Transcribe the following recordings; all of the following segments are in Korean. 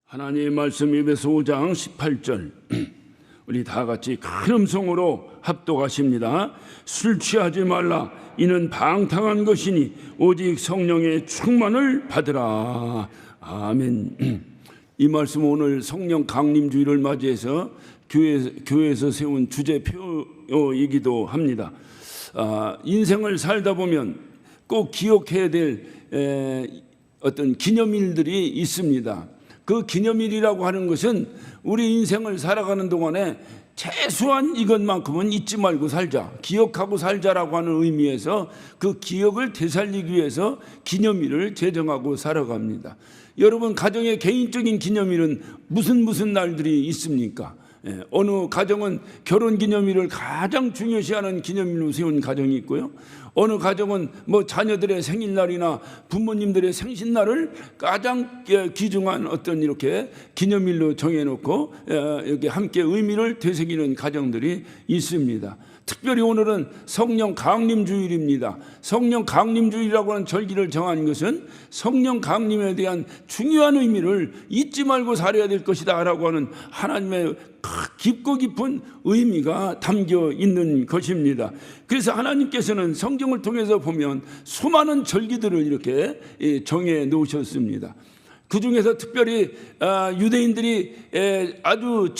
하나님의 말씀 에베소 5장 18절 우리 다 같이 큰 음성으로 합독하십니다. 술 취하지 말라. 이는 방탕한 것이니 오직 성령의 충만을 받으라. 아멘. 이 말씀 오늘 성령 강림주의를 맞이해서 교회에서 세운 주제표이기도 합니다. 인생을 살다 보면 꼭 기억해야 될 어떤 기념일들이 있습니다. 그 기념일이라고 하는 것은 우리 인생을 살아가는 동안에 최소한 이것만큼은 잊지 말고 살자, 기억하고 살자라고 하는 의미에서 그 기억을 되살리기 위해서 기념일을 제정하고 살아갑니다. 여러분 가정의 개인적인 기념일은 무슨 날들이 있습니까? 어느 가정은 결혼기념일을 가장 중요시하는 기념일로 세운 가정이 있고요. 어느 가정은 자녀들의 생일날이나 부모님들의 생신날을 가장 귀중한 어떤 이렇게 기념일로 정해놓고 이렇게 함께 의미를 되새기는 가정들이 있습니다. 특별히 오늘은 성령 강림주일입니다. 성령 강림주일이라고 하는 절기를 정한 것은 성령 강림에 대한 중요한 의미를 잊지 말고 살아야 될 것이다 라고 하는 하나님의 깊고 깊은 의미가 담겨 있는 것입니다. 그래서 하나님께서는 성경을 통해서 보면 수많은 절기들을 이렇게 정해 놓으셨습니다. 그 중에서 특별히 유대인들이 아주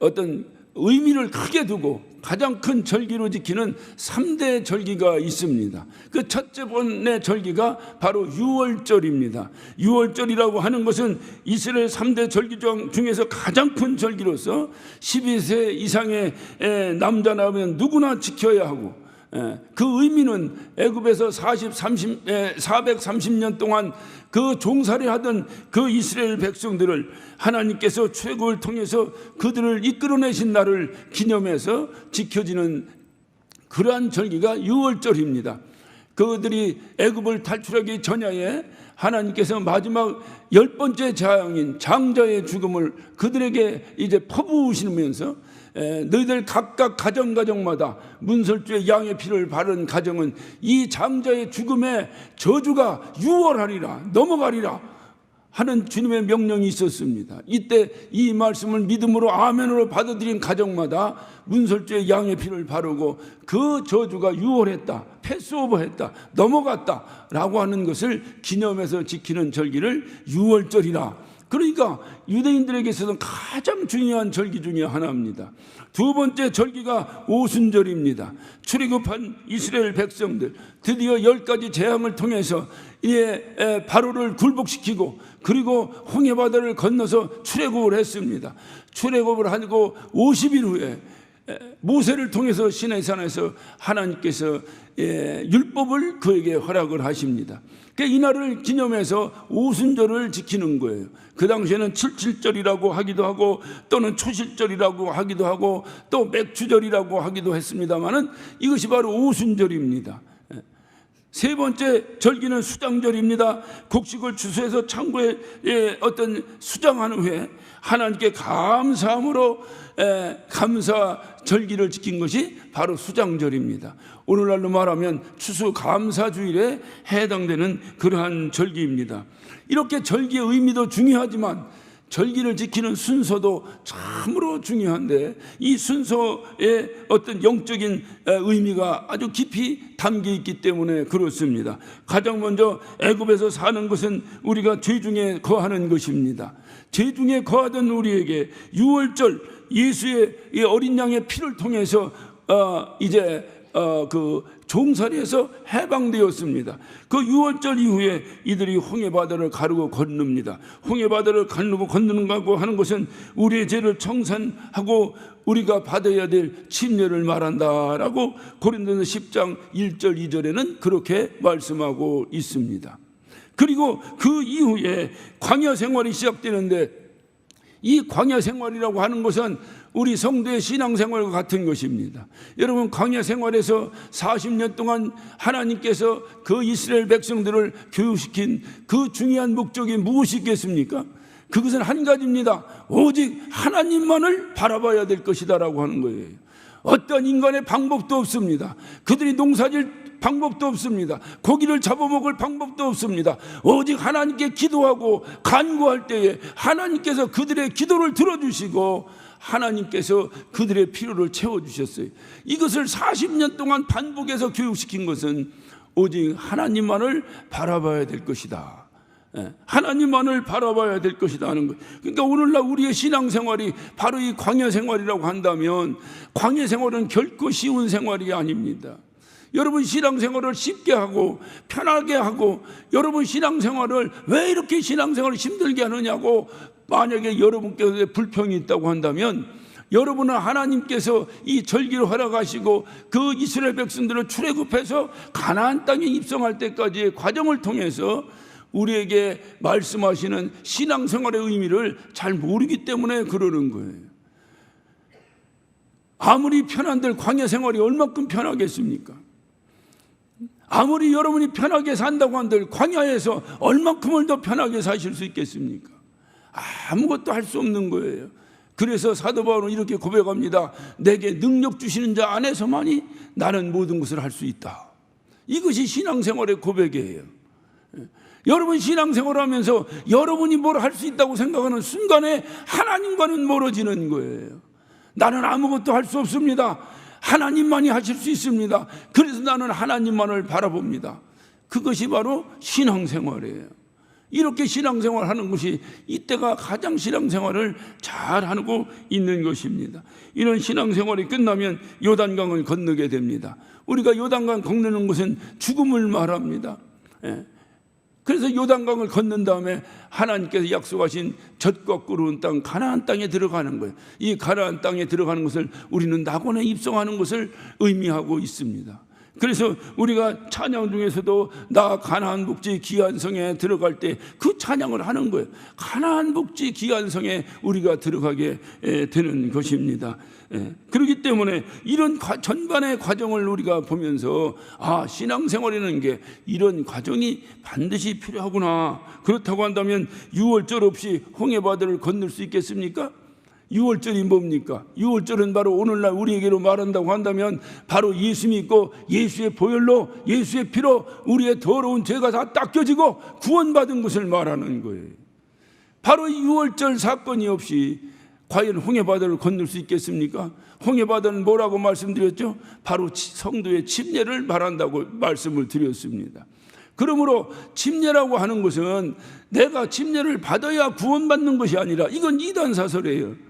어떤 의미를 크게 두고 가장 큰 절기로 지키는 3대 절기가 있습니다. 그 첫째 번의 절기가 바로 유월절입니다. 유월절이라고 하는 것은 이스라엘 3대 절기 중에서 가장 큰 절기로서 12세 이상의 남자라면 누구나 지켜야 하고, 그 의미는 애굽에서 430년 동안 그 종살이 하던 그 이스라엘 백성들을 하나님께서 출애굽을 통해서 그들을 이끌어내신 날을 기념해서 지켜지는 그러한 절기가 유월절입니다. 그들이 애굽을 탈출하기 전야에 하나님께서 마지막 10번째 재앙인 장자의 죽음을 그들에게 이제 퍼부으시면서 너희들 각각 가정마다 문설주에 양의 피를 바른 가정은 이 장자의 죽음에 저주가 유월하리라, 넘어가리라 하는 주님의 명령이 있었습니다. 이때 이 말씀을 믿음으로 아멘으로 받아들인 가정마다 문설주에 양의 피를 바르고 그 저주가 유월했다, 패스오버했다, 넘어갔다 라고 하는 것을 기념해서 지키는 절기를 유월절이라. 그러니까 유대인들에게 있어서는 가장 중요한 절기 중에 하나입니다. 두 번째 절기가 오순절입니다. 출애굽한 이스라엘 백성들 드디어 10가지 재앙을 통해서 바로를 굴복시키고 그리고 홍해바다를 건너서 출애굽을 했습니다. 출애굽을 하고 50일 후에 모세를 통해서 시내산에서 하나님께서 율법을 그에게 허락을 하십니다. 이날을 기념해서 오순절을 지키는 거예요. 그 당시에는 칠칠절이라고 하기도 하고 또는 초실절이라고 하기도 하고 또 맥주절이라고 하기도 했습니다마는 이것이 바로 오순절입니다. 세 번째 절기는 수장절입니다. 곡식을 추수해서 창고에 어떤 수장한 후에 하나님께 감사함으로 감사 절기를 지킨 것이 바로 수장절입니다. 오늘날로 말하면 추수감사주일에 해당되는 그러한 절기입니다. 이렇게 절기의 의미도 중요하지만 절기를 지키는 순서도 참으로 중요한데 이 순서의 어떤 영적인 의미가 아주 깊이 담겨 있기 때문에 그렇습니다. 가장 먼저 애굽에서 사는 것은 우리가 죄 중에 거하는 것입니다. 죄 중에 거하던 우리에게 유월절 예수의 이 어린 양의 피를 통해서 그 종살이에서 해방되었습니다. 그 유월절 이후에 이들이 홍해바다를 가르고 건넙니다. 홍해바다를 가르고 건너는다고 하는 것은 우리의 죄를 청산하고 우리가 받아야 될 침례를 말한다라고 고린도서 10장 1절 2절에는 그렇게 말씀하고 있습니다. 그리고 그 이후에 광야 생활이 시작되는데 이 광야 생활이라고 하는 것은 우리 성도의 신앙생활과 같은 것입니다. 여러분 광야 생활에서 40년 동안 하나님께서 그 이스라엘 백성들을 교육시킨 그 중요한 목적이 무엇이겠습니까? 그것은 한 가지입니다. 오직 하나님만을 바라봐야 될 것이다 라고 하는 거예요. 어떤 인간의 방법도 없습니다. 그들이 농사질 방법도 없습니다. 고기를 잡아먹을 방법도 없습니다. 오직 하나님께 기도하고 간구할 때에 하나님께서 그들의 기도를 들어주시고 하나님께서 그들의 필요를 채워주셨어요. 이것을 40년 동안 반복해서 교육시킨 것은 오직 하나님만을 바라봐야 될 것이다. 하나님만을 바라봐야 될 것이다 하는 거예요. 그러니까 오늘날 우리의 신앙생활이 바로 이 광야생활이라고 한다면 광야생활은 결코 쉬운 생활이 아닙니다. 여러분 신앙생활을 쉽게 하고 편하게 하고 여러분 신앙생활을 왜 이렇게 신앙생활을 힘들게 하느냐고 만약에 여러분께서 불평이 있다고 한다면 여러분은 하나님께서 이 절기를 허락하시고 그 이스라엘 백성들을 출애굽해서 가나안 땅에 입성할 때까지의 과정을 통해서 우리에게 말씀하시는 신앙생활의 의미를 잘 모르기 때문에 그러는 거예요. 아무리 편한들 광야생활이 얼마큼 편하겠습니까? 아무리 여러분이 편하게 산다고 한들 광야에서 얼마큼을 더 편하게 사실 수 있겠습니까? 아무것도 할 수 없는 거예요. 그래서 사도 바울은 이렇게 고백합니다. 내게 능력 주시는 자 안에서만이 나는 모든 것을 할 수 있다. 이것이 신앙생활의 고백이에요. 여러분 신앙생활하면서 여러분이 뭘 할 수 있다고 생각하는 순간에 하나님과는 멀어지는 거예요. 나는 아무것도 할 수 없습니다. 하나님만이 하실 수 있습니다. 그래서 나는 하나님만을 바라봅니다. 그것이 바로 신앙생활이에요. 이렇게 신앙생활하는 것이 이때가 가장 신앙생활을 잘하고 있는 것입니다. 이런 신앙생활이 끝나면 요단강을 건너게 됩니다. 우리가 요단강 건너는 것은 죽음을 말합니다. 그래서 요단강을 건넌 다음에 하나님께서 약속하신 젖과 꿀은 땅 가나안 땅에 들어가는 거예요. 이 가나안 땅에 들어가는 것을 우리는 낙원에 입성하는 것을 의미하고 있습니다. 그래서 우리가 찬양 중에서도 나 가나안 복지 귀한 성에 들어갈 때 그 찬양을 하는 거예요. 가나안 복지 귀한 성에 우리가 들어가게 되는 것입니다. 그렇기 때문에 이런 전반의 과정을 우리가 보면서 신앙생활이라는 게 이런 과정이 반드시 필요하구나. 그렇다고 한다면 유월절 없이 홍해바다를 건널 수 있겠습니까? 유월절이 뭡니까? 유월절은 바로 오늘날 우리에게로 말한다고 한다면 바로 예수 믿고 예수의 보혈로 예수의 피로 우리의 더러운 죄가 다 닦여지고 구원받은 것을 말하는 거예요. 바로 유월절 사건이 없이 과연 홍해바다를 건널 수 있겠습니까? 홍해바다는 뭐라고 말씀드렸죠? 바로 성도의 침례를 말한다고 말씀을 드렸습니다. 그러므로 침례라고 하는 것은 내가 침례를 받아야 구원받는 것이 아니라 이건 이단 사설이에요.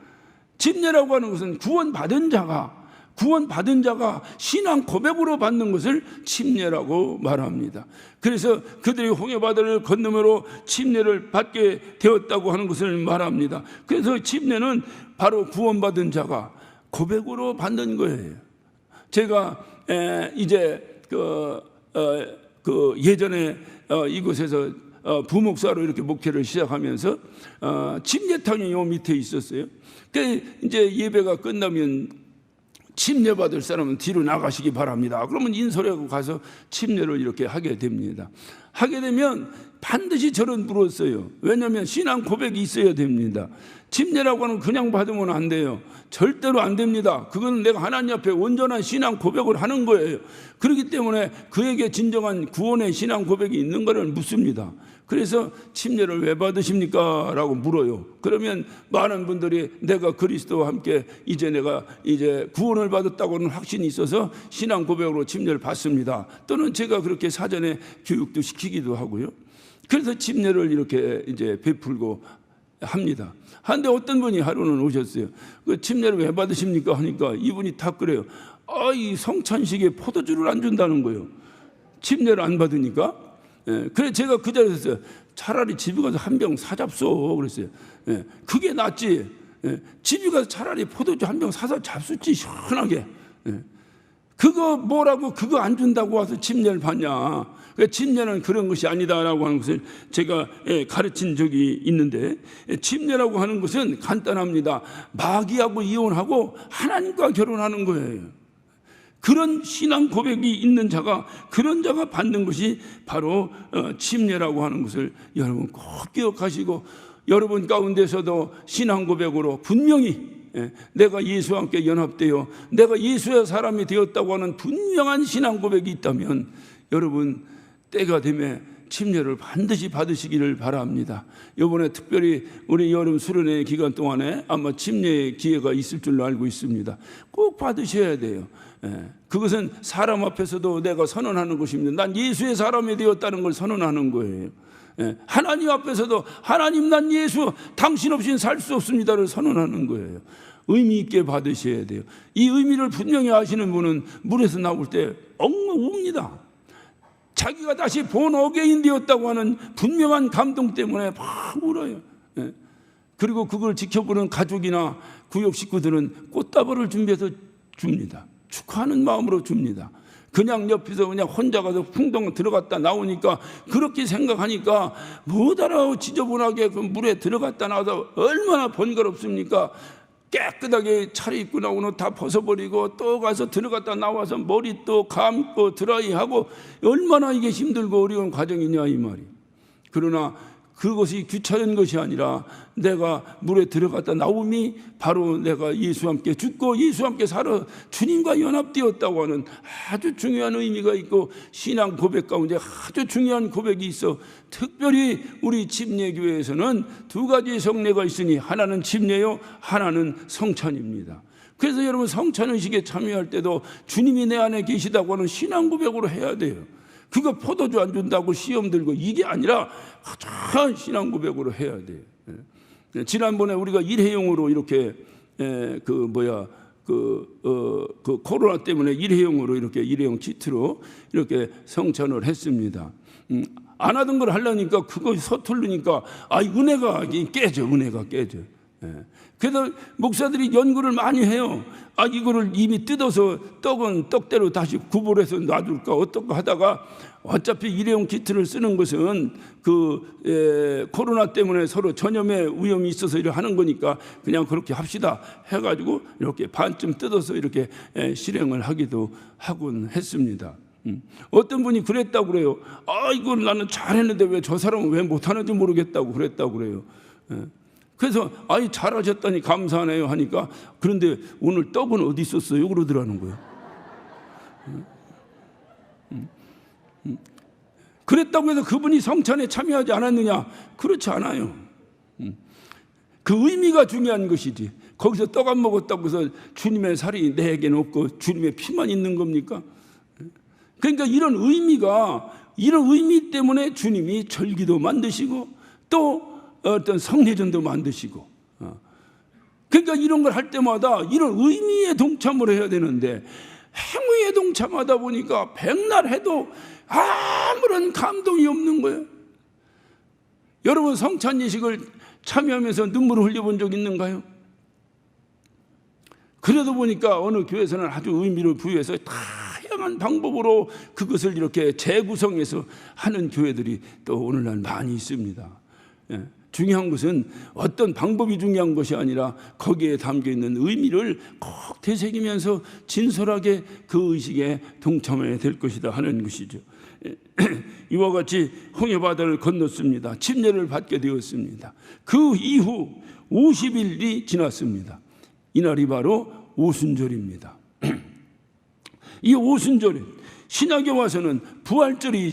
침례라고 하는 것은 구원받은 자가 신앙 고백으로 받는 것을 침례라고 말합니다. 그래서 그들이 홍해바다를 건너므로 침례를 받게 되었다고 하는 것을 말합니다. 그래서 침례는 바로 구원받은 자가 고백으로 받는 거예요. 제가 이제 예전에 이곳에서 부목사로 이렇게 목회를 시작하면서 침례탕이 요 밑에 있었어요. 그 이제 예배가 끝나면 침례 받을 사람은 뒤로 나가시기 바랍니다. 그러면 인솔하고 가서 침례를 이렇게 하게 됩니다. 하게 되면 반드시 저를 물었어요. 왜냐하면 신앙 고백이 있어야 됩니다. 침례라고 하는 그냥 받으면 안 돼요. 절대로 안 됩니다. 그건 내가 하나님 앞에 온전한 신앙 고백을 하는 거예요. 그렇기 때문에 그에게 진정한 구원의 신앙 고백이 있는 것을 묻습니다. 그래서 침례를 왜 받으십니까? 라고 물어요. 그러면 많은 분들이 내가 그리스도와 함께 내가 구원을 받았다고는 확신이 있어서 신앙 고백으로 침례를 받습니다. 또는 제가 그렇게 사전에 교육도 시키기도 하고요. 그래서 침례를 이렇게 베풀고 합니다. 한데 어떤 분이 하루는 오셨어요. 그 침례를 왜 받으십니까? 하니까 이분이 딱 그래요. 이 성찬식에 포도주를 안 준다는 거예요. 침례를 안 받으니까. 그래서 제가 그 자리에서 차라리 집에 가서 한 병 사잡소 그랬어요. 그게 낫지. 집에 가서 차라리 포도주 한 병 사서 잡수지 시원하게. 그거 뭐라고 그거 안 준다고 와서 침례를 받냐. 침례는 그런 것이 아니다라고 하는 것을 제가 가르친 적이 있는데 침례라고 하는 것은 간단합니다. 마귀하고 이혼하고 하나님과 결혼하는 거예요. 그런 신앙 고백이 있는 자가 그런 자가 받는 것이 바로 침례라고 하는 것을 여러분 꼭 기억하시고 여러분 가운데서도 신앙 고백으로 분명히 내가 예수와 함께 연합되어 내가 예수의 사람이 되었다고 하는 분명한 신앙 고백이 있다면 여러분 때가 되면 침례를 반드시 받으시기를 바랍니다. 이번에 특별히 우리 여름 수련회 기간 동안에 아마 침례 기회가 있을 줄로 알고 있습니다. 꼭 받으셔야 돼요. 그것은 사람 앞에서도 내가 선언하는 것입니다. 난 예수의 사람이 되었다는 걸 선언하는 거예요. 하나님 앞에서도 하나님 난 예수 당신 없이는 살 수 없습니다를 선언하는 거예요. 의미 있게 받으셔야 돼요. 이 의미를 분명히 아시는 분은 물에서 나올 때 엉엉 웁니다. 자기가 다시 본 어게인 되었다고 하는 분명한 감동 때문에 막 울어요. 그리고 그걸 지켜보는 가족이나 구역 식구들은 꽃다발을 준비해서 줍니다. 축하하는 마음으로 줍니다. 그냥 옆에서 그냥 혼자 가서 풍덩 들어갔다 나오니까 그렇게 생각하니까 못 알아 지저분하게 그 물에 들어갔다 나와서 얼마나 번거롭습니까? 깨끗하게 차려입고 나온 옷 다 벗어버리고 또 가서 들어갔다 나와서 머리 또 감고 드라이하고 얼마나 이게 힘들고 어려운 과정이냐 이 말이. 그러나 그것이 귀찮은 것이 아니라 내가 물에 들어갔다 나옴이 바로 내가 예수와 함께 죽고 예수와 함께 살아 주님과 연합되었다고 하는 아주 중요한 의미가 있고 신앙 고백 가운데 아주 중요한 고백이 있어. 특별히 우리 침례교회에서는 두 가지 성례가 있으니 하나는 침례요 하나는 성찬입니다. 그래서 여러분 성찬의식에 참여할 때도 주님이 내 안에 계시다고 하는 신앙 고백으로 해야 돼요. 그거 포도주 안 준다고 시험 들고 이게 아니라 가장 신앙 고백으로 해야 돼요. 지난번에 우리가 일회용으로 이렇게 코로나 때문에 일회용으로 이렇게 일회용 키트로 이렇게 성찬을 했습니다. 안 하던 걸 하려니까 그거 서툴르니까 은혜가 깨져. 그래서 목사들이 연구를 많이 해요. 이거를 이미 뜯어서 떡은 떡대로 다시 구분해서 놔둘까 어떨까 하다가 어차피 일회용 키트를 쓰는 것은 코로나 때문에 서로 전염의 위험이 있어서 이렇게 하는 거니까 그냥 그렇게 합시다 해가지고 이렇게 반쯤 뜯어서 이렇게 실행을 하기도 하곤 했습니다. 어떤 분이 그랬다고 그래요. 이건 나는 잘했는데 왜 저 사람은 왜 못하는지 모르겠다고 그랬다고 그래요. 그래서 잘하셨다니 감사하네요 하니까 그런데 오늘 떡은 어디 있었어요? 그러더라는 거예요. 그랬다고 해서 그분이 성찬에 참여하지 않았느냐? 그렇지 않아요. 그 의미가 중요한 것이지. 거기서 떡 안 먹었다고 해서 주님의 살이 내게는 없고 주님의 피만 있는 겁니까? 그러니까 이런 의미 때문에 주님이 절기도 만드시고 또 어떤 성례전도 만드시고 그러니까 이런 걸 할 때마다 이런 의미에 동참을 해야 되는데 행위에 동참하다 보니까 백날 해도 아무런 감동이 없는 거예요. 여러분 성찬 예식을 참여하면서 눈물을 흘려본 적 있는가요? 그래도 보니까 어느 교회에서는 아주 의미를 부여해서 다양한 방법으로 그것을 이렇게 재구성해서 하는 교회들이 또 오늘날 많이 있습니다. 중요한 것은 어떤 방법이 중요한 것이 아니라 거기에 담겨있는 의미를 꼭 되새기면서 진솔하게 그 의식에 동참해야 될 것이다 하는 것이죠. 이와 같이 홍해바다를 건넜습니다. 침례를 받게 되었습니다. 그 이후 50일이 지났습니다. 이날이 바로 오순절입니다. 이 오순절에 신약에 와서는 부활절이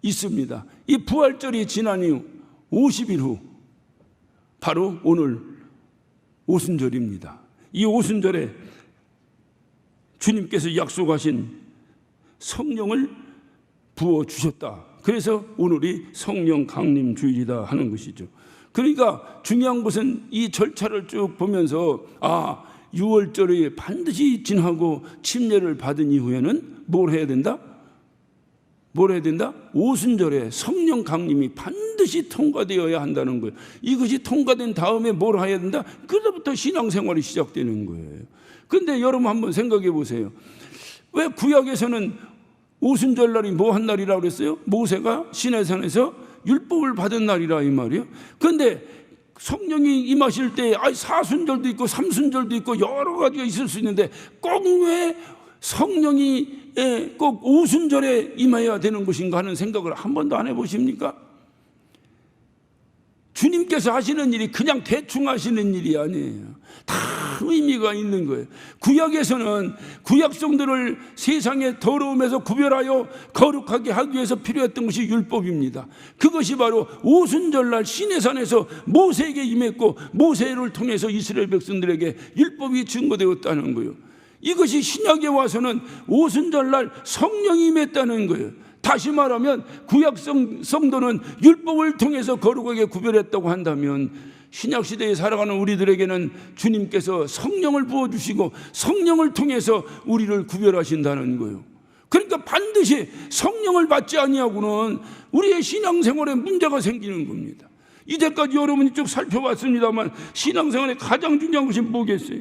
있습니다. 이 부활절이 지난 이후 50일 후 바로 오늘 오순절입니다. 이 오순절에 주님께서 약속하신 성령을 부어주셨다. 그래서 오늘이 성령 강림 주일이다 하는 것이죠. 그러니까 중요한 것은 이 절차를 쭉 보면서 6월절이 반드시 지나고 침례를 받은 이후에는 뭘 해야 된다? 오순절에 성령 강림이 반드시 통과되어야 한다는 거예요. 이것이 통과된 다음에 뭘 해야 된다? 그로부터 신앙생활이 시작되는 거예요. 그런데 여러분 한번 생각해 보세요. 왜 구약에서는 오순절 날이 뭐 한 날이라고 그랬어요? 모세가 시내산에서 율법을 받은 날이라 이 말이에요. 그런데 성령이 임하실 때 사순절도 있고 삼순절도 있고 여러 가지가 있을 수 있는데 꼭 왜 성령이 꼭 오순절에 임해야 되는 것인가 하는 생각을 한 번도 안 해보십니까? 주님께서 하시는 일이 그냥 대충 하시는 일이 아니에요. 다 의미가 있는 거예요. 구약에서는 구약성들을 세상의 더러움에서 구별하여 거룩하게 하기 위해서 필요했던 것이 율법입니다. 그것이 바로 오순절날 시내산에서 모세에게 임했고 모세를 통해서 이스라엘 백성들에게 율법이 증거되었다는 거예요. 이것이 신약에 와서는 오순절날 성령이 임했다는 거예요. 다시 말하면 구약 성도는 율법을 통해서 거룩하게 구별했다고 한다면 신약시대에 살아가는 우리들에게는 주님께서 성령을 부어주시고 성령을 통해서 우리를 구별하신다는 거예요. 그러니까 반드시 성령을 받지 아니하고는 우리의 신앙생활에 문제가 생기는 겁니다. 이제까지 여러분이 쭉 살펴봤습니다만 신앙생활에 가장 중요한 것이 뭐겠어요?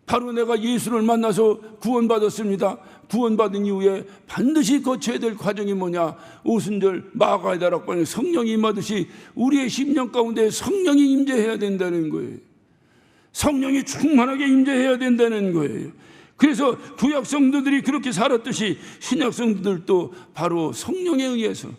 바로 내가 예수를 만나서 구원받았습니다. 구원받은 이후에 반드시 거쳐야 될 과정이 뭐냐? 오순절 마가다락방에 성령이 임하듯이 우리의 심령 가운데 성령이 임재해야 된다는 거예요. 성령이 충만하게 임재해야 된다는 거예요. 그래서 구약 성도들이 그렇게 살았듯이 신약 성도들도 바로 성령에 의해서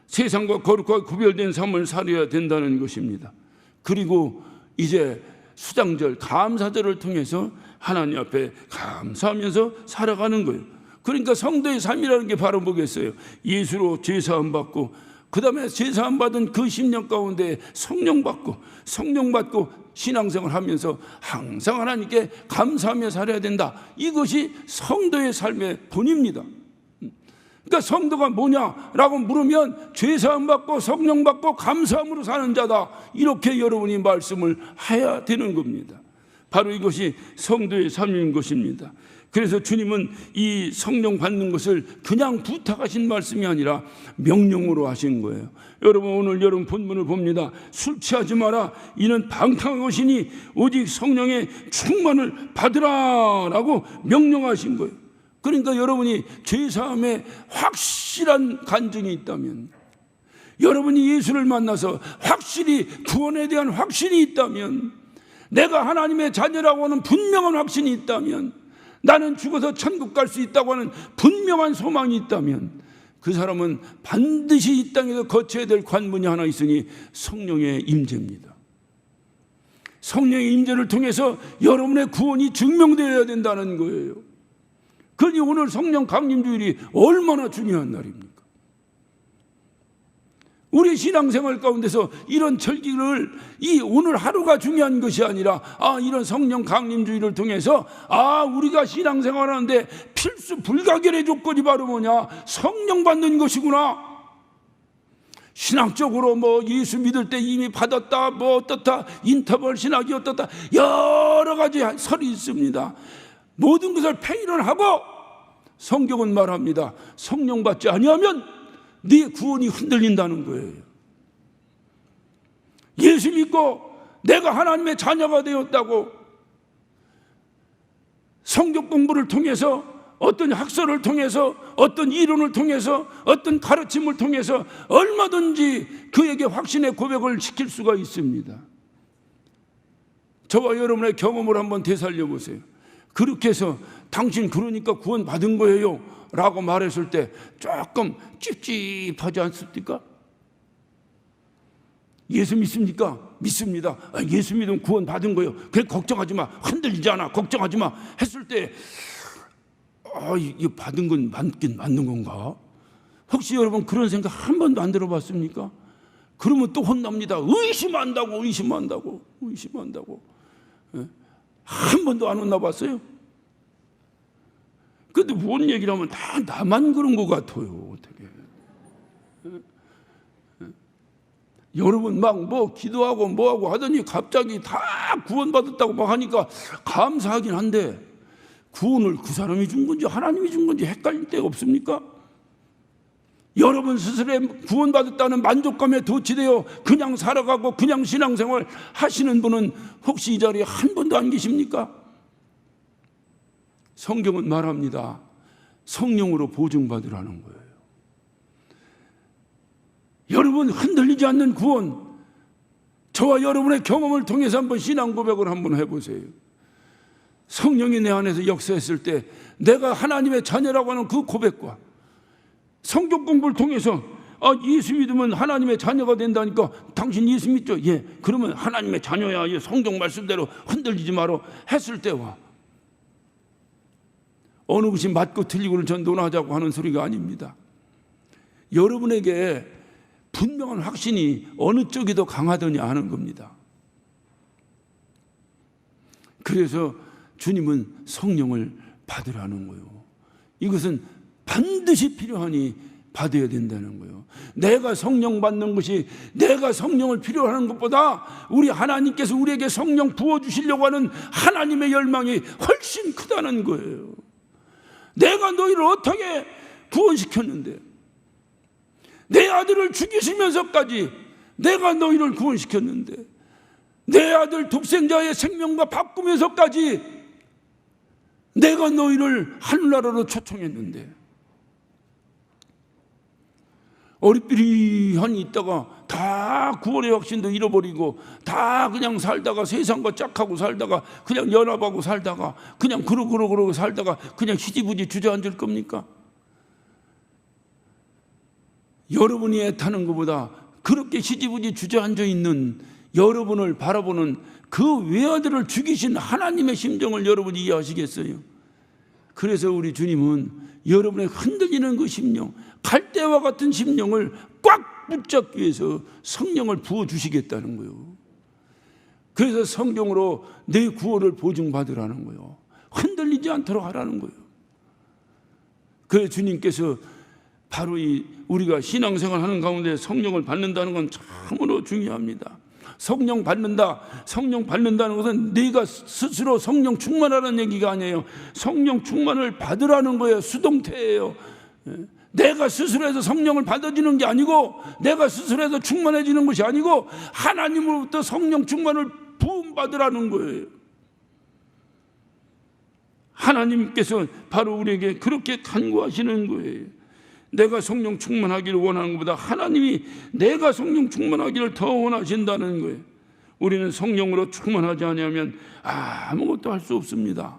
세상과 거룩하게 구별된 삶을 살아야 된다는 것입니다. 그리고 이제 수장절, 감사절을 통해서 하나님 앞에 감사하면서 살아가는 거예요. 그러니까 성도의 삶이라는 게 바로 뭐겠어요? 예수로 죄사함 받고 그 다음에 죄사함 받은 그 심령 가운데 성령 받고 신앙생활 하면서 항상 하나님께 감사하며 살아야 된다. 이것이 성도의 삶의 본입니다. 그러니까 성도가 뭐냐라고 물으면 죄사함 받고 성령 받고 감사함으로 사는 자다. 이렇게 여러분이 말씀을 해야 되는 겁니다. 바로 이것이 성도의 삶인 것입니다. 그래서 주님은 이 성령 받는 것을 그냥 부탁하신 말씀이 아니라 명령으로 하신 거예요. 여러분 오늘 여러분 본문을 봅니다. 술 취하지 마라. 이는 방탕한 것이니 오직 성령의 충만을 받으라라고 명령하신 거예요. 그러니까 여러분이 죄사함에 확실한 간증이 있다면, 여러분이 예수를 만나서 확실히 구원에 대한 확신이 있다면, 내가 하나님의 자녀라고 하는 분명한 확신이 있다면, 나는 죽어서 천국 갈 수 있다고 하는 분명한 소망이 있다면 그 사람은 반드시 이 땅에서 거쳐야 될 관문이 하나 있으니 성령의 임재입니다. 성령의 임재를 통해서 여러분의 구원이 증명되어야 된다는 거예요. 그러니 오늘 성령 강림주일이 얼마나 중요한 날입니까? 우리 신앙생활 가운데서 이런 절기를 이 오늘 하루가 중요한 것이 아니라 이런 성령 강림주의를 통해서 우리가 신앙생활하는데 필수 불가결의 조건이 바로 뭐냐? 성령 받는 것이구나. 신학적으로 예수 믿을 때 이미 받았다 어떻다 인터벌 신학이 어떻다 여러 가지 설이 있습니다. 모든 것을 폐의를 하고 성경은 말합니다. 성령 받지 아니하면 네 구원이 흔들린다는 거예요. 예수 믿고 내가 하나님의 자녀가 되었다고 성경 공부를 통해서 어떤 학설을 통해서 어떤 이론을 통해서 어떤 가르침을 통해서 얼마든지 그에게 확신의 고백을 시킬 수가 있습니다. 저와 여러분의 경험을 한번 되살려 보세요. 그렇게 해서 당신 그러니까 구원 받은 거예요 라고 말했을 때 조금 찝찝하지 않습니까? 예수 믿습니까? 믿습니다. 예수 믿으면 구원 받은 거예요. 그래 걱정하지 마. 흔들리지 않아. 걱정하지 마. 했을 때 이거 받은 건 맞는 건가? 혹시 여러분 그런 생각 한 번도 안 들어봤습니까? 그러면 또 혼납니다. 의심한다고. 한 번도 안 혼나봤어요? 근데 뭔 얘기를 하면 다 나만 그런 것 같아요. 어떻게? 여러분 기도하고 뭐하고 하더니 갑자기 다 구원받았다고 막 하니까 감사하긴 한데 구원을 그 사람이 준 건지 하나님이 준 건지 헷갈릴 때가 없습니까? 여러분 스스로 구원받았다는 만족감에 도취되어 그냥 살아가고 그냥 신앙생활 하시는 분은 혹시 이 자리에 한 번도 안 계십니까? 성경은 말합니다. 성령으로 보증받으라는 거예요. 여러분 흔들리지 않는 구원, 저와 여러분의 경험을 통해서 한번 신앙 고백을 한번 해보세요. 성령이 내 안에서 역사했을 때 내가 하나님의 자녀라고 하는 그 고백과 성경 공부를 통해서 예수 믿으면 하나님의 자녀가 된다니까 당신 예수 믿죠? 예. 그러면 하나님의 자녀야. 예. 성경 말씀대로 흔들리지 마라 했을 때와 어느 것이 맞고 틀리고를 전 논하자고 하는 소리가 아닙니다. 여러분에게 분명한 확신이 어느 쪽이 더 강하더냐 하는 겁니다. 그래서 주님은 성령을 받으라는 거예요. 이것은 반드시 필요하니 받아야 된다는 거예요. 내가 성령 받는 것이 내가 성령을 필요로 하는 것보다 우리 하나님께서 우리에게 성령 부어주시려고 하는 하나님의 열망이 훨씬 크다는 거예요. 내가 너희를 어떻게 구원시켰는데, 내 아들을 죽이시면서까지 내가 너희를 구원시켰는데, 내 아들 독생자의 생명과 바꾸면서까지 내가 너희를 하늘나라로 초청했는데, 어리삐리하니 있다가 다 구원의 확신도 잃어버리고 다 그냥 살다가 세상과 짝하고 살다가 그냥 연합하고 살다가 그냥 그러고 살다가 그냥 희지부지 주저앉을 겁니까? 여러분이 애타는 것보다 그렇게 희지부지 주저앉아 있는 여러분을 바라보는 그 외아들을 죽이신 하나님의 심정을 여러분이 이해하시겠어요? 그래서 우리 주님은 여러분의 흔들리는 그 심령, 갈대와 같은 심령을 꽉 붙잡기 위해서 성령을 부어주시겠다는 거예요. 그래서 성경으로 내 구원을 보증받으라는 거예요. 흔들리지 않도록 하라는 거예요. 그래서 주님께서 바로 우리가 신앙생활 하는 가운데 성령을 받는다는 건 참으로 중요합니다. 성령 받는다는 것은 네가 스스로 성령 충만하라는 얘기가 아니에요. 성령 충만을 받으라는 거예요. 수동태예요. 내가 스스로 해서 성령을 받아주는 게 아니고, 내가 스스로 해서 충만해지는 것이 아니고, 하나님으로부터 성령 충만을 부음받으라는 거예요. 하나님께서 바로 우리에게 그렇게 간구하시는 거예요. 내가 성령 충만하기를 원하는 것보다 하나님이 내가 성령 충만하기를 더 원하신다는 거예요. 우리는 성령으로 충만하지 아니하면 아무것도 할 수 없습니다.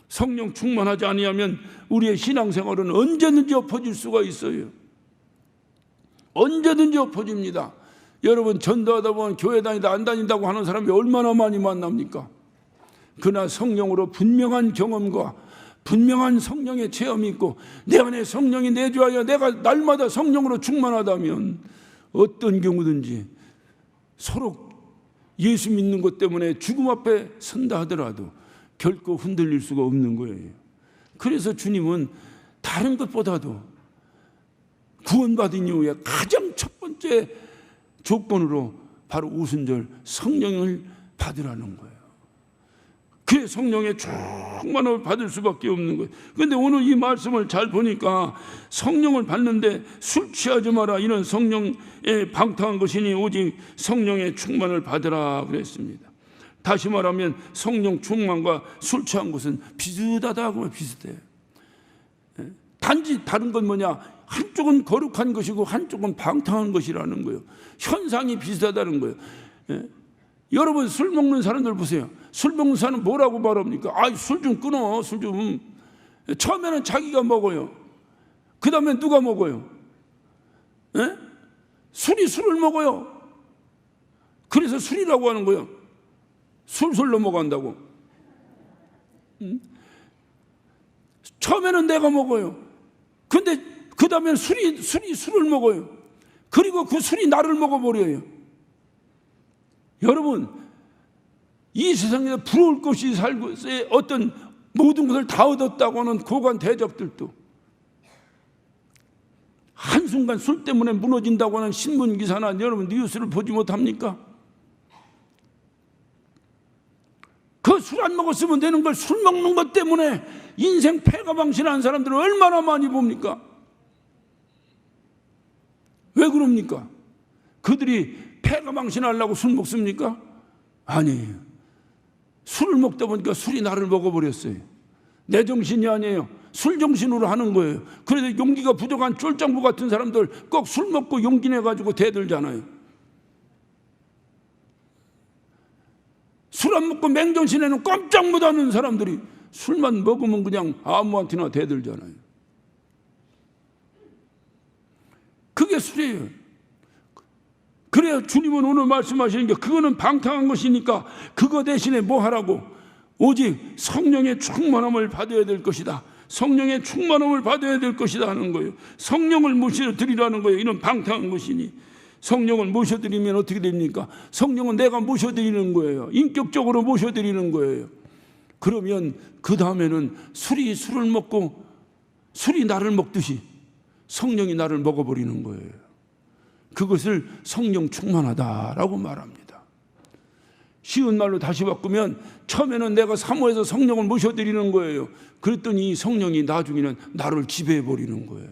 성령 충만하지 아니하면 우리의 신앙생활은 언제든지 엎어질 수가 있어요. 언제든지 엎어집니다. 여러분, 전도하다 보면 교회 다니다 안 다닌다고 하는 사람이 얼마나 많이 만납니까? 그러나 성령으로 분명한 경험과 분명한 성령의 체험이 있고 내 안에 성령이 내주하여 내가 날마다 성령으로 충만하다면 어떤 경우든지 서로 예수 믿는 것 때문에 죽음 앞에 선다 하더라도 결코 흔들릴 수가 없는 거예요. 그래서 주님은 다른 것보다도 구원받은 이후에 가장 첫 번째 조건으로 바로 오순절 성령을 받으라는 거예요. 그 성령의 충만함을 받을 수밖에 없는 거예요. 그런데 오늘 이 말씀을 잘 보니까 성령을 받는데 술 취하지 마라, 이런 성령에 방탕한 것이니 오직 성령의 충만을 받으라 그랬습니다. 다시 말하면 성령 충만과 술 취한 것은 비슷하다고 비슷해요. 단지 다른 건 뭐냐, 한쪽은 거룩한 것이고 한쪽은 방탕한 것이라는 거예요. 현상이 비슷하다는 거예요. 여러분, 술 먹는 사람들 보세요. 술 먹는 사람은 뭐라고 말합니까? 술 좀 끊어, 술 좀. 처음에는 자기가 먹어요. 그 다음에 누가 먹어요? 술이 술을 먹어요. 그래서 술이라고 하는 거예요. 술술 넘어간다고. 처음에는 내가 먹어요. 근데 그 다음에 술이 술을 먹어요. 그리고 그 술이 나를 먹어버려요. 여러분, 이 세상에 부러울 것이 살고 어떤 모든 것을 다 얻었다고 하는 고관 대접들도 한순간 술 때문에 무너진다고 하는 신문기사나 여러분 뉴스를 보지 못합니까? 그 술 안 먹었으면 되는 걸 술 먹는 것 때문에 인생 패가망신한 사람들을 얼마나 많이 봅니까? 왜 그럽니까? 그들이 패가망신하려고 술 먹습니까? 아니에요. 술을 먹다 보니까 술이 나를 먹어버렸어요. 내 정신이 아니에요. 술 정신으로 하는 거예요. 그래서 용기가 부족한 쫄장부 같은 사람들 꼭 술 먹고 용기 내가지고 대들잖아요. 술 안 먹고 맹정신에는 꼼짝 못하는 사람들이 술만 먹으면 그냥 아무한테나 대들잖아요. 그게 술이에요. 그래야 주님은 오늘 말씀하시는 게 그거는 방탕한 것이니까 그거 대신에 뭐 하라고? 오직 성령의 충만함을 받아야 될 것이다. 성령의 충만함을 받아야 될 것이다 하는 거예요. 성령을 모셔드리라는 거예요. 이런 방탕한 것이니. 성령을 모셔드리면 어떻게 됩니까? 성령은 내가 모셔드리는 거예요. 인격적으로 모셔드리는 거예요. 그러면 그 다음에는 술을 먹고 술이 나를 먹듯이 성령이 나를 먹어버리는 거예요. 그것을 성령 충만하다라고 말합니다. 쉬운 말로 다시 바꾸면 처음에는 내가 사모해서 성령을 모셔드리는 거예요. 그랬더니 성령이 나중에는 나를 지배해버리는 거예요.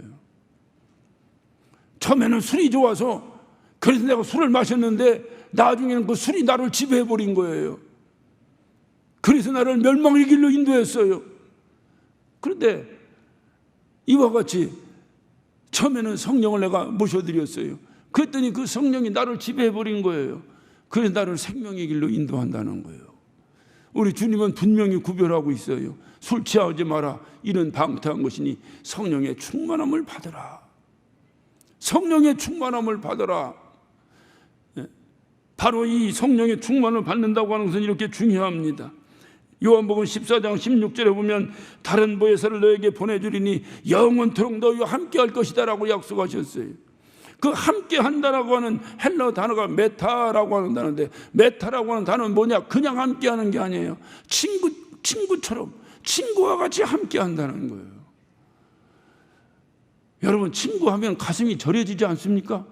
처음에는 술이 좋아서 그래서 내가 술을 마셨는데 나중에는 그 술이 나를 지배해버린 거예요. 그래서 나를 멸망의 길로 인도했어요. 그런데 이와 같이 처음에는 성령을 내가 모셔드렸어요. 그랬더니 그 성령이 나를 지배해버린 거예요. 그래서 나를 생명의 길로 인도한다는 거예요. 우리 주님은 분명히 구별하고 있어요. 술 취하지 마라. 이런 방탕한 것이니 성령의 충만함을 받으라. 성령의 충만함을 받으라. 바로 이 성령의 충만을 받는다고 하는 것은 이렇게 중요합니다. 요한복음 14장 16절에 보면 다른 보혜사를 너에게 보내주리니 영원토록 너희와 함께할 것이다 라고 약속하셨어요. 그 함께 한다라고 하는 헬러 단어가 메타라고 하는 단어인데, 메타라고 하는 단어는 뭐냐? 그냥 함께 하는 게 아니에요. 친구처럼 친구와 같이 함께 한다는 거예요. 여러분, 친구하면 가슴이 절여지지 않습니까?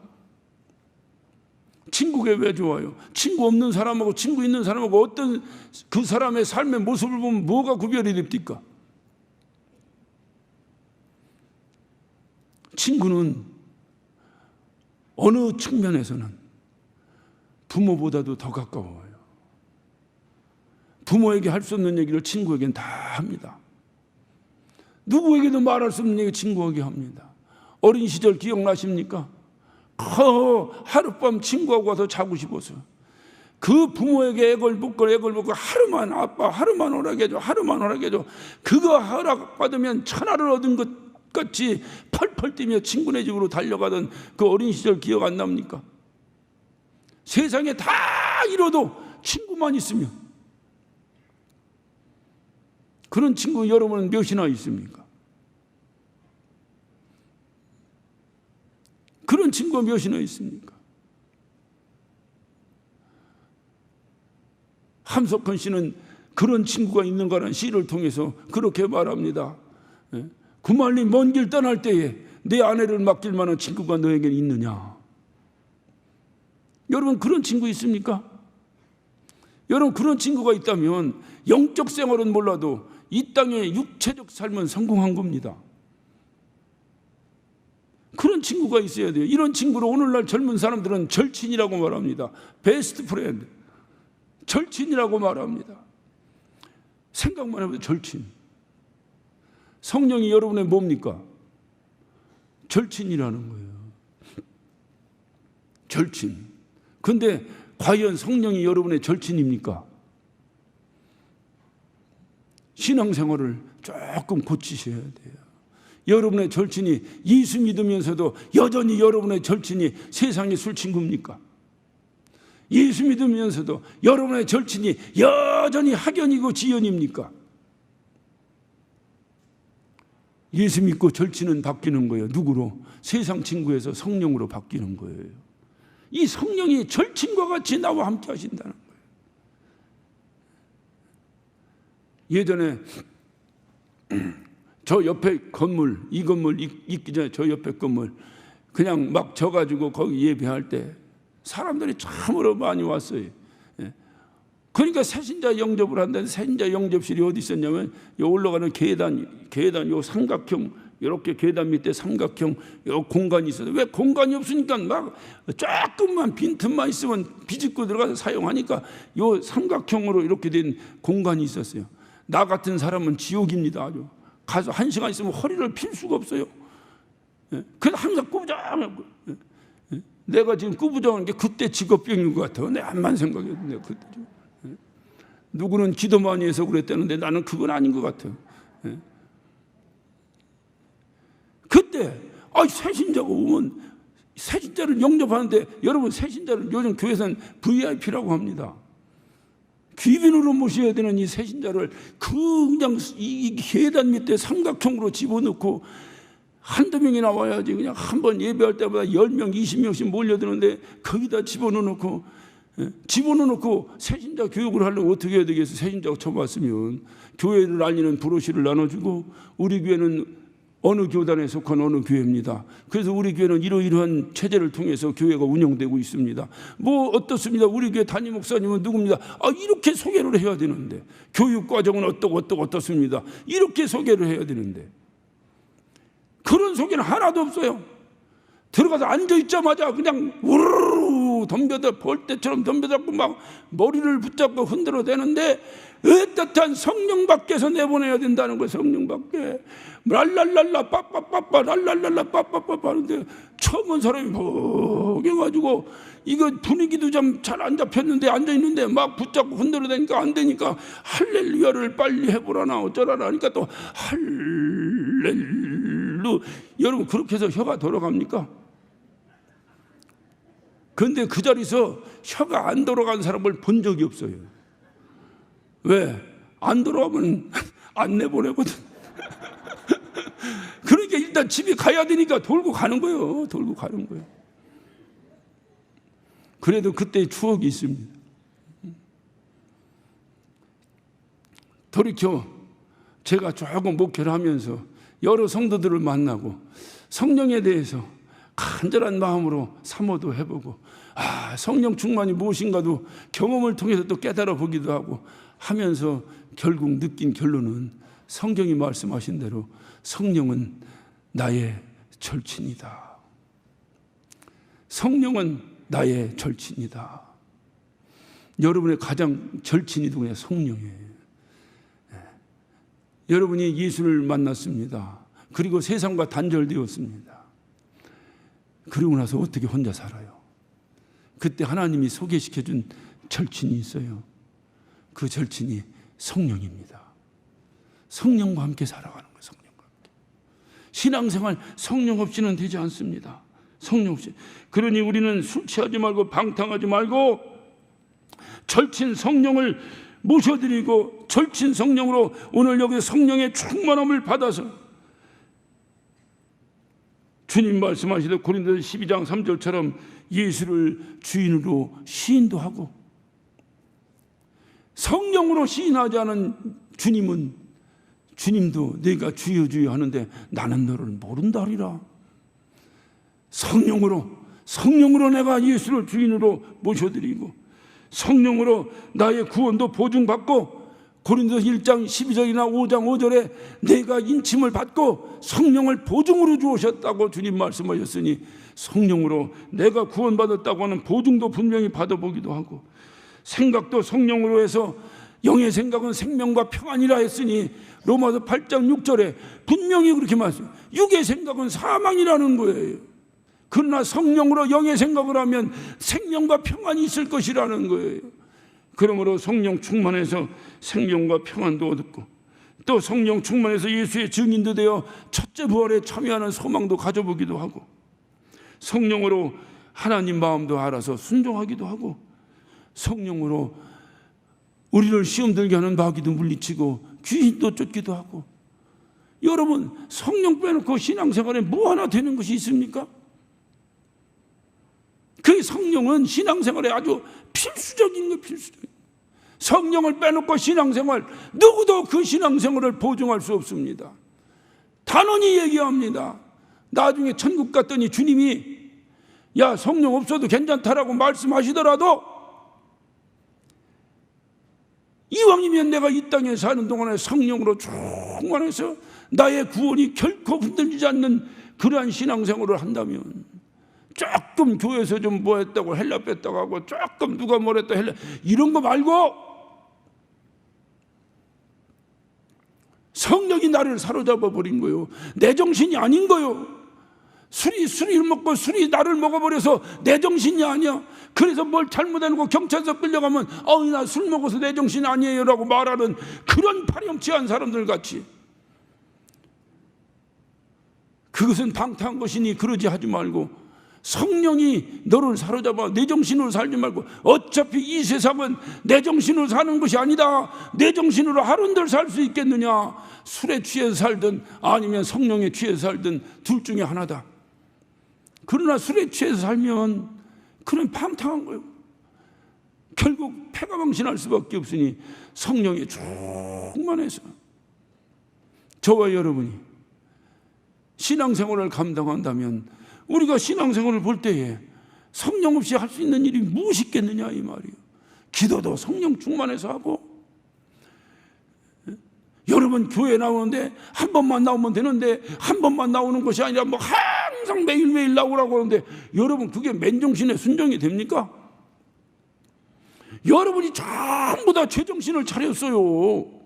친구가 왜 좋아요? 친구 없는 사람하고 친구 있는 사람하고 어떤 그 사람의 삶의 모습을 보면 뭐가 구별이 됩니까? 친구는 어느 측면에서는 부모보다도 더 가까워요. 부모에게 할 수 없는 얘기를 친구에게는 다 합니다. 누구에게도 말할 수 없는 얘기 친구에게 합니다. 어린 시절 기억나십니까? 하룻밤 친구하고 가서 자고 싶어서 그 부모에게 애걸붙고 하루만 아빠 하루만 오라게 해줘, 하루만 오라게 해줘. 그거 허락받으면 천하를 얻은 것 같이 펄펄 뛰며 친구네 집으로 달려가던 그 어린 시절 기억 안 납니까? 세상에 다 잃어도 친구만 있으면. 그런 친구 여러분은 몇이나 있습니까? 그런 친구가 몇이나 있습니까? 함석헌 씨는 그런 친구가 있는가라는 시를 통해서 그렇게 말합니다. 그 멀리 먼 길 떠날 때에 내 아내를 맡길 만한 친구가 너에게는 있느냐? 여러분, 그런 친구 있습니까? 여러분, 그런 친구가 있다면 영적 생활은 몰라도 이 땅의 육체적 삶은 성공한 겁니다. 그런 친구가 있어야 돼요. 이런 친구로 오늘날 젊은 사람들은 절친이라고 말합니다. 베스트 프렌드, 절친이라고 말합니다. 생각만 해도 절친. 성령이 여러분의 뭡니까? 절친이라는 거예요. 절친. 근데 과연 성령이 여러분의 절친입니까? 신앙생활을 조금 고치셔야 돼요. 여러분의 절친이 예수 믿으면서도 여전히 여러분의 절친이 세상의 술친구입니까? 예수 믿으면서도 여러분의 절친이 여전히 학연이고 지연입니까? 예수 믿고 절친은 바뀌는 거예요. 누구로? 세상 친구에서 성령으로 바뀌는 거예요. 이 성령이 절친과 같이 나와 함께 하신다는 거예요. 예전에 저 옆에 건물, 이 건물 있기 전에 저 옆에 건물 그냥 막 져가지고 거기 예배할 때 사람들이 참으로 많이 왔어요. 그러니까 새신자 영접을 한다는데 새신자 영접실이 어디 있었냐면 요 올라가는 계단 요 삼각형, 이렇게 계단 밑에 삼각형 요 공간이 있어요. 왜 공간이 없으니까 막 조금만 빈틈만 있으면 비집고 들어가서 사용하니까 요 삼각형으로 이렇게 된 공간이 있었어요. 나 같은 사람은 지옥입니다. 아주 가서 1시간 있으면 허리를 필 수가 없어요. 그래서 항상 꾸부정하고 내가 지금 꾸부정한 게 그때 직업병인 것 같아요. 내 암만 생각해도 내가 그때 누구는 기도 많이 해서 그랬다는데 나는 그건 아닌 것 같아요. 그때 새신자가 오면 새신자를 영접하는데, 여러분 새신자를 요즘 교회에서는 VIP라고 합니다. 귀빈으로 모셔야 되는 이 새신자를 그냥 이 계단 밑에 삼각형으로 집어넣고 한두 명이 나와야지, 그냥 한 번 예배할 때마다 10명, 20명씩 몰려드는데 거기다 집어넣고 새신자 교육을 하려면 어떻게 해야 되겠어요? 새신자가 처음 왔으면 교회를 알리는 브로시를 나눠주고, 우리 교회는 어느 교단에 속한 어느 교회입니다. 그래서 우리 교회는 이러이러한 체제를 통해서 교회가 운영되고 있습니다. 뭐 어떻습니다. 우리 교회 담임 목사님은 누굽니다. 이렇게 소개를 해야 되는데, 교육 과정은 어떻습니다. 이렇게 소개를 해야 되는데 그런 소개는 하나도 없어요. 들어가서 앉아있자마자 그냥 우르르 벌떼처럼 덤벼들고 막 머리를 붙잡고 흔들어대는데, 어떻한 성령 밖에서 내보내야 된다는 거예요. 성령 밖에 랄랄랄라 빠빠빠빠 랄랄랄라 빠빠빠빠 하는데, 처음 온 사람이 먹여가지고 이거 분위기도 좀 잘 안 잡혔는데 앉아있는데 막 붙잡고 흔들어대니까 안 되니까 할렐루야를 빨리 해보라나 어쩌라나 하니까 또 할렐루. 여러분 그렇게 해서 혀가 돌아갑니까? 그런데 그 자리에서 혀가 안 돌아간 사람을 본 적이 없어요. 왜? 안 돌아가면 안 내보내거든. 그러니까 일단 집에 가야 되니까 돌고 가는 거예요. 돌고 가는 거예요. 그래도 그때의 추억이 있습니다. 돌이켜 제가 조금 목회를 하면서 여러 성도들을 만나고 성령에 대해서 간절한 마음으로 사모도 해보고, 성령 충만이 무엇인가도 경험을 통해서 또 깨달아 보기도 하고 하면서 결국 느낀 결론은, 성경이 말씀하신 대로 성령은 나의 절친이다. 성령은 나의 절친이다. 여러분의 가장 절친이 누구냐? 성령이에요. 여러분이 예수를 만났습니다. 그리고 세상과 단절되었습니다. 그러고 나서 어떻게 혼자 살아요? 그때 하나님이 소개시켜준 절친이 있어요. 그 절친이 성령입니다. 성령과 함께 살아가는 거예요. 성령과 함께. 신앙생활 성령 없이는 되지 않습니다. 성령 없이. 그러니 우리는 술 취하지 말고 방탕하지 말고 절친 성령을 모셔드리고, 절친 성령으로 오늘 여기 성령의 충만함을 받아서 주님 말씀하시듯 고린도서 12장 3절처럼 예수를 주인으로 시인도 하고, 성령으로 시인하지 않은 주님도 네가 주여 주여 하는데 나는 너를 모른다 하리라. 성령으로 내가 예수를 주인으로 모셔드리고, 성령으로 나의 구원도 보증받고, 고린도서 1장 12절이나 5장 5절에 내가 인침을 받고 성령을 보증으로 주셨다고 주님 말씀하셨으니, 성령으로 내가 구원받았다고 하는 보증도 분명히 받아보기도 하고, 생각도 성령으로 해서 영의 생각은 생명과 평안이라 했으니 로마서 8장 6절에 분명히 그렇게 말씀해요. 육의 생각은 사망이라는 거예요. 그러나 성령으로 영의 생각을 하면 생명과 평안이 있을 것이라는 거예요. 그러므로 성령 충만해서 생명과 평안도 얻고, 또 성령 충만해서 예수의 증인도 되어 첫째 부활에 참여하는 소망도 가져보기도 하고, 성령으로 하나님 마음도 알아서 순종하기도 하고, 성령으로 우리를 시험 들게 하는 마귀도 물리치고 귀신도 쫓기도 하고. 여러분, 성령 빼놓고 신앙생활에 뭐 하나 되는 것이 있습니까? 그 성령은 신앙생활에 아주 필수적인 거예요. 필수적인. 성령을 빼놓고 신앙생활, 누구도 그 신앙생활을 보증할 수 없습니다. 단언히 얘기합니다. 나중에 천국 갔더니 주님이 야 성령 없어도 괜찮다라고 말씀하시더라도, 이왕이면 내가 이 땅에 사는 동안에 성령으로 충만해서 나의 구원이 결코 흔들리지 않는 그러한 신앙생활을 한다면, 조금 교회에서 좀 뭐 했다고 헬라 뺐다고 하고, 조금 누가 뭐랬다 헬라, 이런 거 말고 성령이 나를 사로잡아 버린 거예요. 내 정신이 아닌 거예요. 술을 먹고 술이 나를 먹어버려서 내 정신이 아니야. 그래서 뭘 잘못해놓고 경찰서 끌려가면 나 술 먹어서 내 정신이 아니에요 라고 말하는 그런 파렴치한 사람들 같이, 그것은 방탕한 것이니 그러지 하지 말고 성령이 너를 사로잡아 내 정신으로 살지 말고, 어차피 이 세상은 내 정신으로 사는 것이 아니다. 내 정신으로 하루늘 살 수 있겠느냐? 술에 취해서 살든 아니면 성령에 취해서 살든 둘 중에 하나다. 그러나 술에 취해서 살면 그는 방탕한 거예요. 결국 패가 망신할 수밖에 없으니 성령에 충만해서 저와 여러분이 신앙생활을 감당한다면, 우리가 신앙생활을 볼 때에 성령 없이 할 수 있는 일이 무엇이 있겠느냐 이 말이에요. 기도도 성령 충만해서 하고, 여러분 교회 나오는데 한 번만 나오면 되는데 한 번만 나오는 것이 아니라 뭐 항상 매일매일 나오라고 하는데, 여러분 그게 맨정신에 순종이 됩니까? 여러분이 전부 다 제정신을 차렸어요.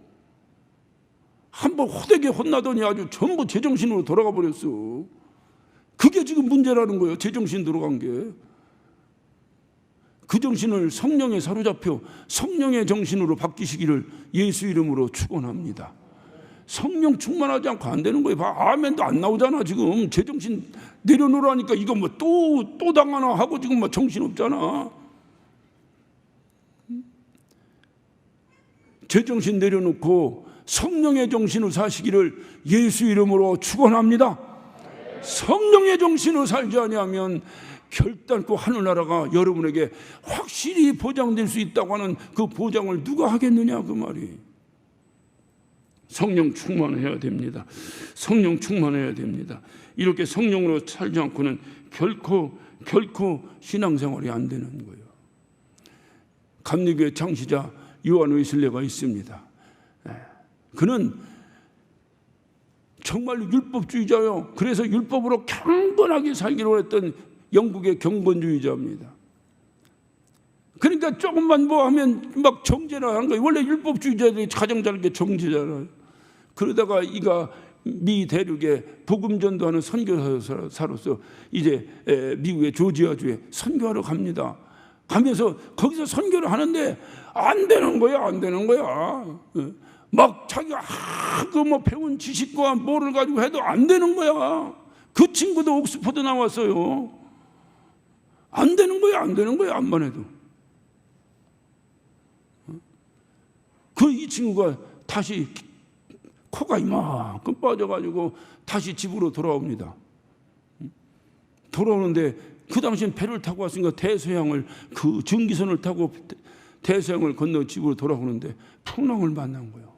한번 호되게 혼나더니 아주 전부 제정신으로 돌아가 버렸어. 그게 지금 문제라는 거예요. 제정신 들어간 게. 그 정신을 성령에 사로잡혀 성령의 정신으로 바뀌시기를 예수 이름으로 축원합니다. 성령 충만하지 않고 안 되는 거예요. 아멘도 안 나오잖아. 지금 제정신 내려놓으라니까 이거 뭐 또 당하나 하고 지금 뭐 정신 없잖아. 제정신 내려놓고 성령의 정신으로 사시기를 예수 이름으로 축원합니다. 성령의 정신으로 살지 아니하면 결단코 하늘나라가 여러분에게 확실히 보장될 수 있다고 하는 그 보장을 누가 하겠느냐 그 말이. 성령 충만해야 됩니다. 성령 충만해야 됩니다. 이렇게 성령으로 살지 않고는 결코 신앙생활이 안 되는 거예요. 감리교회 창시자 요한 웨슬레가 있습니다. 그는 정말로 율법주의자요. 그래서 율법으로 경건하게 살기로 했던 영국의 경건주의자입니다. 그러니까 조금만 뭐 하면 막 정죄나 하는 거예요. 원래 율법주의자들이 가장 잘하는 게 정죄잖아요. 그러다가 이가 미 대륙에 복음 전도하는 선교사로서 이제 미국의 조지아주에 선교하러 갑니다. 가면서 거기서 선교를 하는데 안 되는 거야, 안 되는 거야. 막 자기가 그 뭐 배운 지식과 뭐를 가지고 해도 안 되는 거야. 그 친구도 옥스퍼드 나왔어요. 안 되는 거야, 안 되는 거야, 암만 해도. 이 친구가 다시 코가 이만큼 빠져가지고 다시 집으로 돌아옵니다. 돌아오는데 그 당시엔 배를 타고 왔으니까 대서양을, 그 전기선을 타고 대서양을 건너 집으로 돌아오는데 풍랑을 만난 거예요.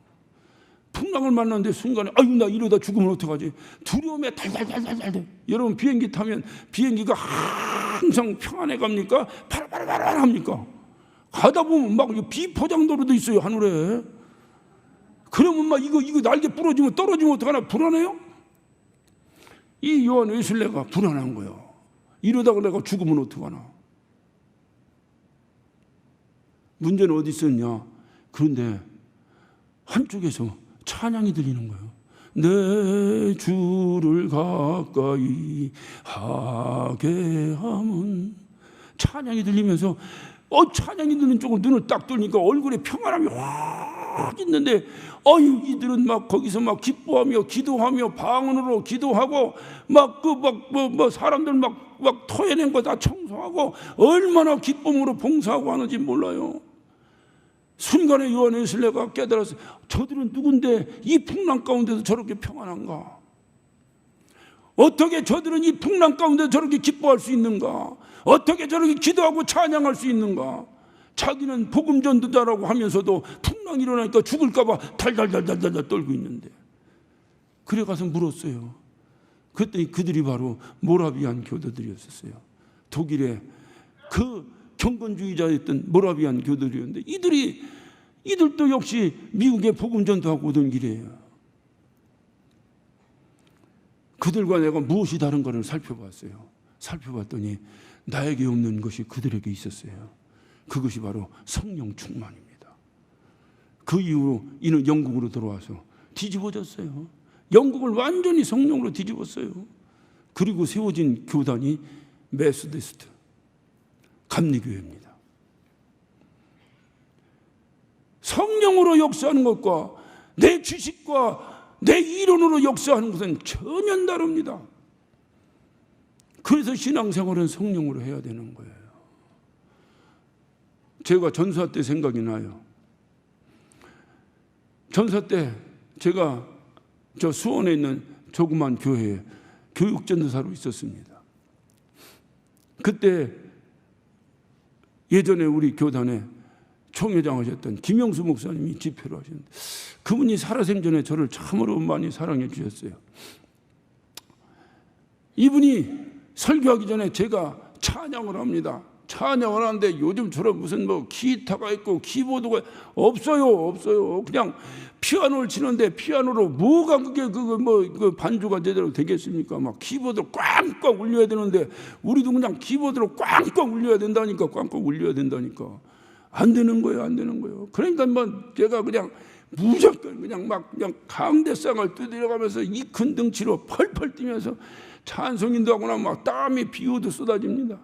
풍랑을 만났는데 순간에 아유 나 이러다 죽으면 어떡하지? 두려움에 달달달달달. 여러분 비행기 타면 비행기가 항상 평안해 갑니까? 바라바라바라 합니까? 가다 보면 막 비포장도로도 있어요 하늘에. 그러면 막 이거 날개 부러지면 떨어지면 어떡하나 불안해요? 이 요한 웨슬레가 불안한 거예요. 이러다가 내가 죽으면 어떡하나? 문제는 어디 있었냐? 그런데 한쪽에서 찬양이 들리는 거예요. 내 주를 가까이 하게 함은. 찬양이 들리면서 찬양이 들리는 쪽으로 눈을 딱 뜨니까 얼굴에 평안함이 확 있는데, 이들은 막 거기서 막 기뻐하며 기도하며 방언으로 기도하고 막 사람들 막 토해낸 거 다 청소하고 얼마나 기쁨으로 봉사하고 하는지 몰라요. 순간에 요한 웨슬레가 깨달았어요. 저들은 누군데 이 풍랑 가운데서 저렇게 평안한가? 어떻게 저들은 이 풍랑 가운데서 저렇게 기뻐할 수 있는가? 어떻게 저렇게 기도하고 찬양할 수 있는가? 자기는 복음 전도자라고 하면서도 풍랑이 일어나니까 죽을까 봐 달달달달달 떨고 있는데. 그래 가서 물었어요. 그랬더니 그들이 바로 모라비안 교도들이었어요. 독일의 그 경건주의자였던 모라비안 교도들이었는데, 이들도 역시 미국에 복음 전도하고 오던 길이에요. 그들과 내가 무엇이 다른가를 살펴봤어요. 살펴봤더니 나에게 없는 것이 그들에게 있었어요. 그것이 바로 성령 충만입니다. 그 이후로 이는 영국으로 돌아와서 뒤집어졌어요. 영국을 완전히 성령으로 뒤집었어요. 그리고 세워진 교단이 메소디스트 감리교회입니다. 성령으로 역사하는 것과 내 지식과 내 이론으로 역사하는 것은 전혀 다릅니다. 그래서 신앙생활은 성령으로 해야 되는 거예요. 제가 전사 때 생각이 나요. 전사 때 제가 저 수원에 있는 조그만 교회에 교육전도사로 있었습니다. 그때 예전에 우리 교단에 총회장 하셨던 김영수 목사님이 집회를 하셨는데, 그분이 살아생전에 저를 참으로 많이 사랑해 주셨어요. 이분이 설교하기 전에 제가 찬양을 합니다. 찬양을 하는데 요즘처럼 무슨 뭐 기타가 있고 키보드가 없어요. 그냥 피아노를 치는데 피아노로 뭐가 그게 그 반주가 제대로 되겠습니까? 막 키보드로 꽝꽝 울려야 되는데 우리도 그냥 키보드로 꽝꽝 울려야 된다니까. 안 되는 거예요. 그러니까 뭐 제가 그냥 무조건 그냥 강대상을 두드려가면서 이 큰 등치로 펄펄 뛰면서 찬송인도 하고 나면 막 땀이 비오듯 쏟아집니다.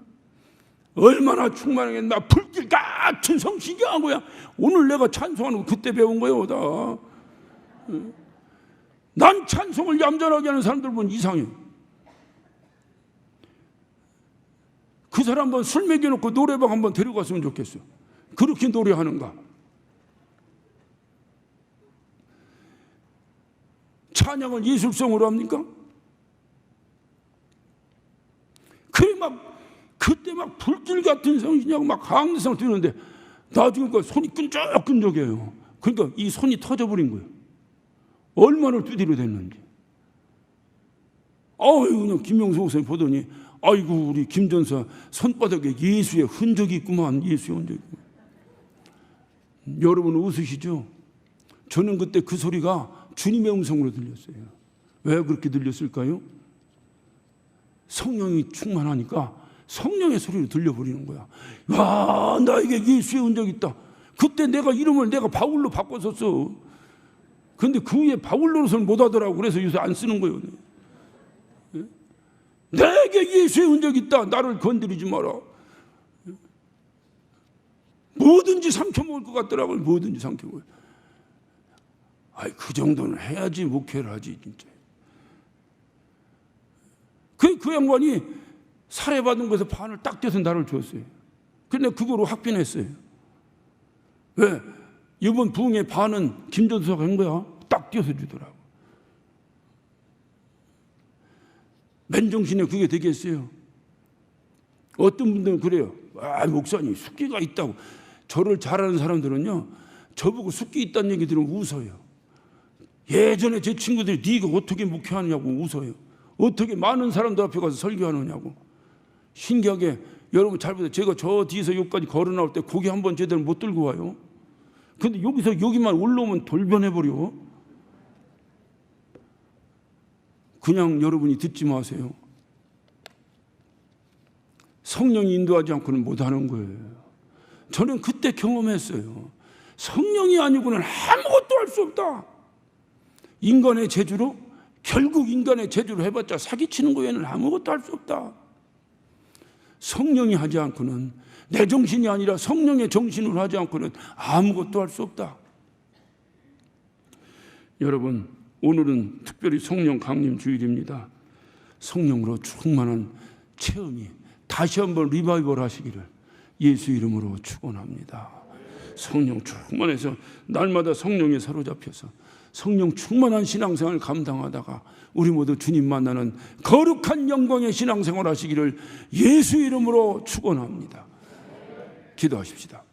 얼마나 충만하겠나. 불길 같은 성신이야 뭐야. 오늘 내가 찬송하는 거 그때 배운 거예요 다. 난 찬송을 얌전하게 하는 사람들 보면 이상해. 그 사람 한번 술 먹여놓고 노래방 한번 데려갔으면 좋겠어요. 그렇게 노래하는가. 찬양을 예술성으로 합니까? 그래 그때 불길 같은 성신이하고 강대상을 뛰는데 나중에 손이 끈적끈적해요. 그러니까 이 손이 터져버린 거예요. 얼마나 두드려 댔는지. 그냥 김영수 목사님 보더니 아이고 우리 김전사 손바닥에 예수의 흔적이 있구만. 예수의 흔적이. 여러분 웃으시죠? 저는 그때 그 소리가 주님의 음성으로 들렸어요. 왜 그렇게 들렸을까요? 성령이 충만하니까 성령의 소리로 들려버리는 거야. 와, 나에게 예수의 흔적이 있다. 그때 내가 이름을 바울로 바꿨었어. 그런데 그 위에 바울 노릇을 못 하더라고. 그래서 요새 안 쓰는 거예요. 내게 예수의 흔적이 있다. 나를 건드리지 마라. 뭐든지 삼켜먹을 것 같더라고요. 뭐든지 삼켜먹을. 그 정도는 해야지 목회를 하지 진짜. 그 양반이 살해받은 것에서 반을 딱 떼서 나를 줬어요. 근데 그거로 확빈했어요. 왜? 이번 부흥의 반은 김전수가 한 거야. 딱 떼서 주더라고. 맨정신에 그게 되겠어요? 어떤 분들은 그래요. 목사님 숙기가 있다고. 저를 잘 아는 사람들은요, 저보고 숙기 있다는 얘기 들으면 웃어요. 예전에 제 친구들이 네가 어떻게 목회하느냐고 웃어요. 어떻게 많은 사람들 앞에 가서 설교하느냐고. 신기하게 여러분 잘 보세요. 제가 저 뒤에서 여기까지 걸어 나올 때 고개 한번 제대로 못 들고 와요. 근데 여기서 여기만 올라오면 돌변해버려. 그냥 여러분이 듣지 마세요. 성령이 인도하지 않고는 못하는 거예요. 저는 그때 경험했어요. 성령이 아니고는 아무것도 할 수 없다. 인간의 재주로, 결국 인간의 재주로 해봤자 사기치는 거 외에는 아무것도 할 수 없다. 성령이 하지 않고는, 내 정신이 아니라 성령의 정신으로 하지 않고는 아무것도 할 수 없다. 여러분, 오늘은 특별히 성령 강림 주일입니다. 성령으로 충만한 체험이 다시 한번 리바이벌 하시기를 예수 이름으로 축원합니다. 성령 충만해서 날마다 성령에 사로잡혀서 성령 충만한 신앙생활을 감당하다가 우리 모두 주님 만나는 거룩한 영광의 신앙생활 하시기를 예수 이름으로 축원합니다. 기도하십시다.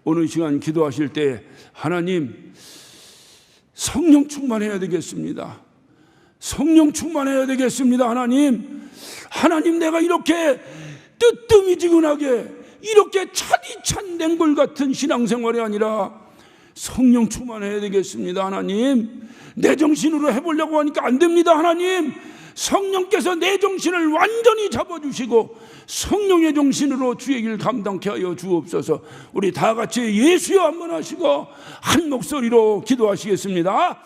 오늘 시간 기도하실 때 하나님, 성령 충만해야 되겠습니다. 성령 충만해야 되겠습니다. 하나님, 내가 이렇게 뜨뜻미지근하게 이렇게 차디찬 냉골 같은 신앙생활이 아니라 성령 충만해야 되겠습니다. 하나님, 내 정신으로 해보려고 하니까 안 됩니다. 하나님, 성령께서 내 정신을 완전히 잡아주시고 성령의 정신으로 주의 길 감당케 하여 주옵소서. 우리 다 같이 예수여 한번 하시고 한 목소리로 기도하시겠습니다.